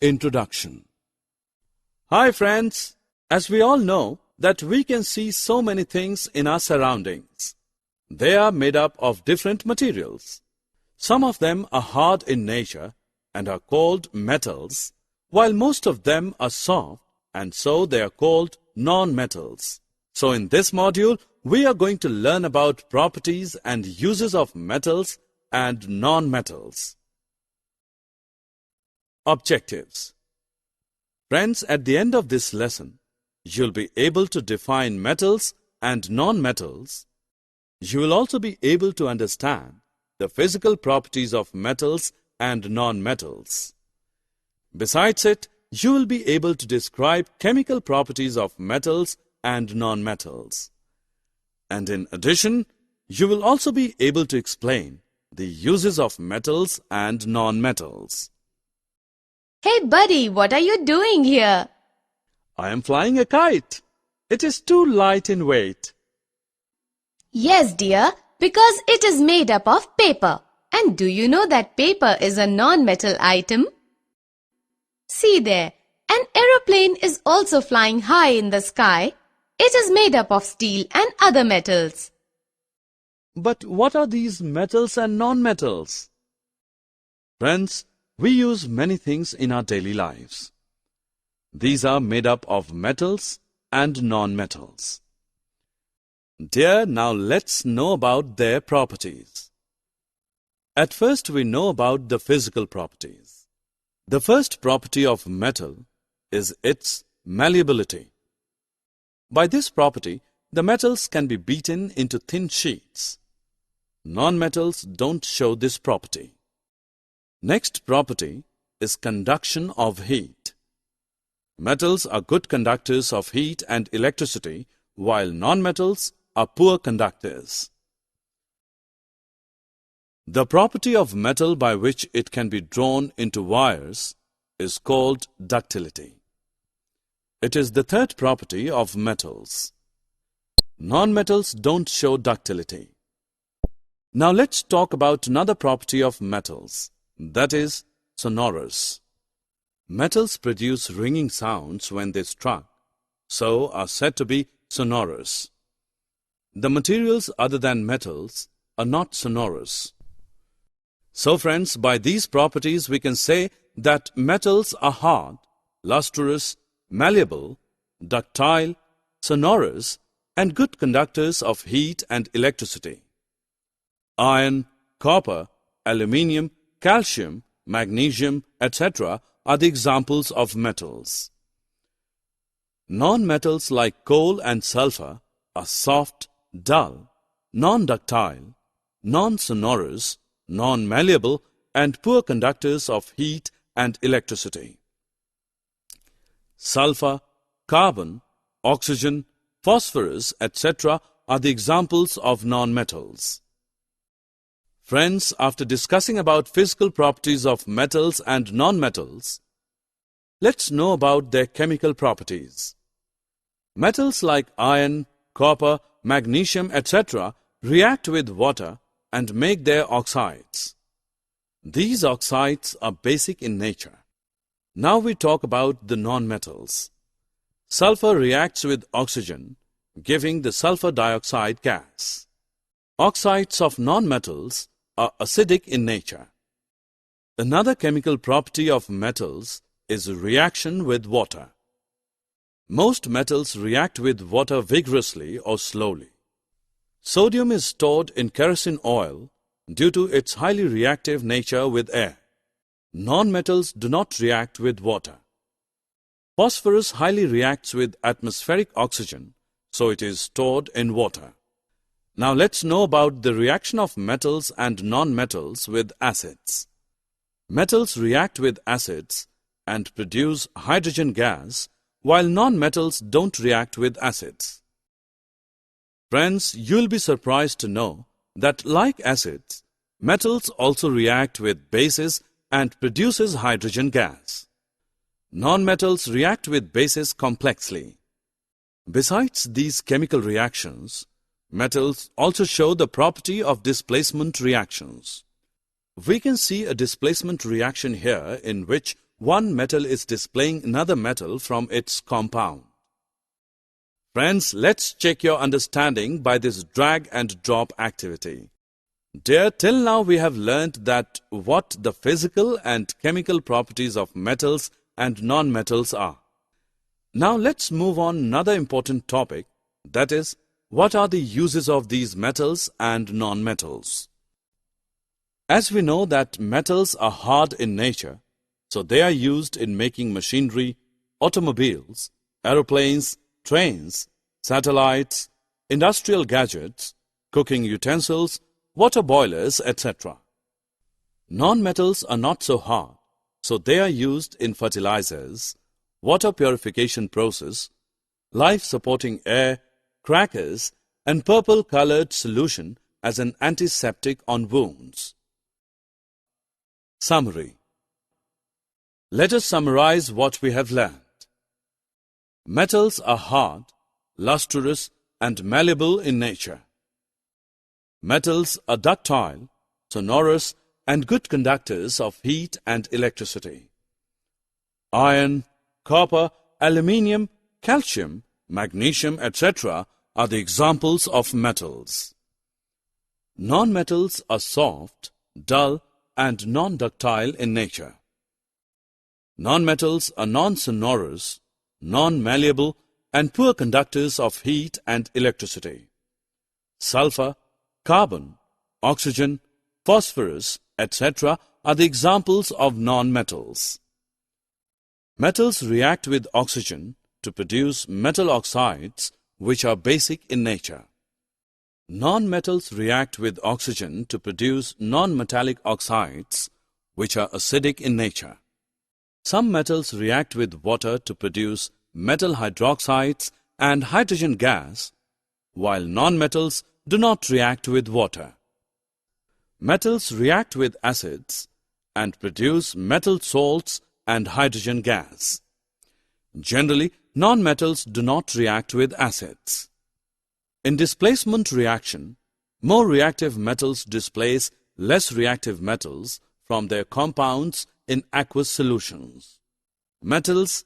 Introduction. Hi friends, as we all know that we can see so many things in our surroundings. They are made up of different materials. Some of them are hard in nature and are called metals, while most of them are soft and so they are called non-metals. So in this module, we are going to learn about properties and uses of metals and non-metals. Objectives. Friends, at the end of this lesson, you'll be able to define metals and non-metals. You will also be able to understand the physical properties of metals and non-metals. Besides it, you will be able to describe chemical properties of metals and non-metals. And in addition, you will also be able to explain the uses of metals and non-metals. Hey buddy, what are you doing here? I am flying a kite. It is too light in weight. Yes dear, because it is made up of paper. And do you know that paper is a non-metal item? See there, an aeroplane is also flying high in the sky. It is made up of steel and other metals. But what are these metals and non-metals? Friends, we use many things in our daily lives. These are made up of metals and non-metals. Dear, now let's know about their properties. At first, we know about the physical properties. The first property of metal is its malleability. By this property, the metals can be beaten into thin sheets. Non-metals don't show this property. Next property is conduction of heat. Metals are good conductors of heat and electricity, while non-metals are poor conductors. The property of metal by which it can be drawn into wires is called ductility. It is the third property of metals. Non-metals don't show ductility. Now let's talk about another property of metals. That is sonorous. Metals produce ringing sounds when they struck, so are said to be sonorous. The materials other than metals are not sonorous. So friends, by these properties we can say that metals are hard, lustrous, malleable, ductile, sonorous, and good conductors of heat and electricity. Iron, copper, aluminium, calcium, magnesium, etc. are the examples of metals. Non-metals like coal and sulfur are soft, dull, non-ductile, non-sonorous, non-malleable, and poor conductors of heat and electricity. Sulfur, carbon, oxygen, phosphorus, etc. are the examples of non-metals. Friends, after discussing about physical properties of metals and non-metals, let's know about their chemical properties. Metals like iron, copper, magnesium, etc. react with water and make their oxides. These oxides are basic in nature. Now we talk about the non-metals. Sulfur reacts with oxygen, giving the sulfur dioxide gas. Oxides of non-metals are acidic in nature. Another chemical property of metals is reaction with water. Most metals react with water vigorously or slowly. Sodium is stored in kerosene oil due to its highly reactive nature with air. Non-metals do not react with water. Phosphorus highly reacts with atmospheric oxygen, so it is stored in water. Now let's know about the reaction of metals and non-metals with acids. Metals react with acids and produce hydrogen gas, while non-metals don't react with acids. Friends, you'll be surprised to know that like acids, metals also react with bases and produces hydrogen gas. Non-metals react with bases complexly. Besides these chemical reactions, metals also show the property of displacement reactions. We can see a displacement reaction here in which one metal is displaying another metal from its compound. Friends, let's check your understanding by this drag and drop activity. Dear, till now we have learnt that what the physical and chemical properties of metals and non-metals are. Now let's move on another important topic, that is, what are the uses of these metals and non-metals? As we know that metals are hard in nature, so they are used in making machinery, automobiles, aeroplanes, trains, satellites, industrial gadgets, cooking utensils, water boilers, etc. Non-metals are not so hard, so they are used in fertilizers, water purification process, life-supporting air, crackers, and purple-colored solution as an antiseptic on wounds. Summary. Let us summarize what we have learned. Metals are hard, lustrous, and malleable in nature. Metals are ductile, sonorous, and good conductors of heat and electricity. Iron, copper, aluminium, calcium, magnesium, etc. are the examples of metals. Non-metals are soft, dull, and non-ductile in nature. Non-metals are non-sonorous, non-malleable, and poor conductors of heat and electricity. Sulfur, carbon, oxygen, phosphorus, etc. are the examples of non-metals. Metals react with oxygen to produce metal oxides, which are basic in nature. Non-metals react with oxygen to produce non-metallic oxides, which are acidic in nature. Some metals react with water to produce metal hydroxides and hydrogen gas, while non-metals do not react with water. Metals react with acids and produce metal salts and hydrogen gas. Generally, non-metals do not react with acids. In displacement reaction, more reactive metals displace less reactive metals from their compounds in aqueous solutions. Metals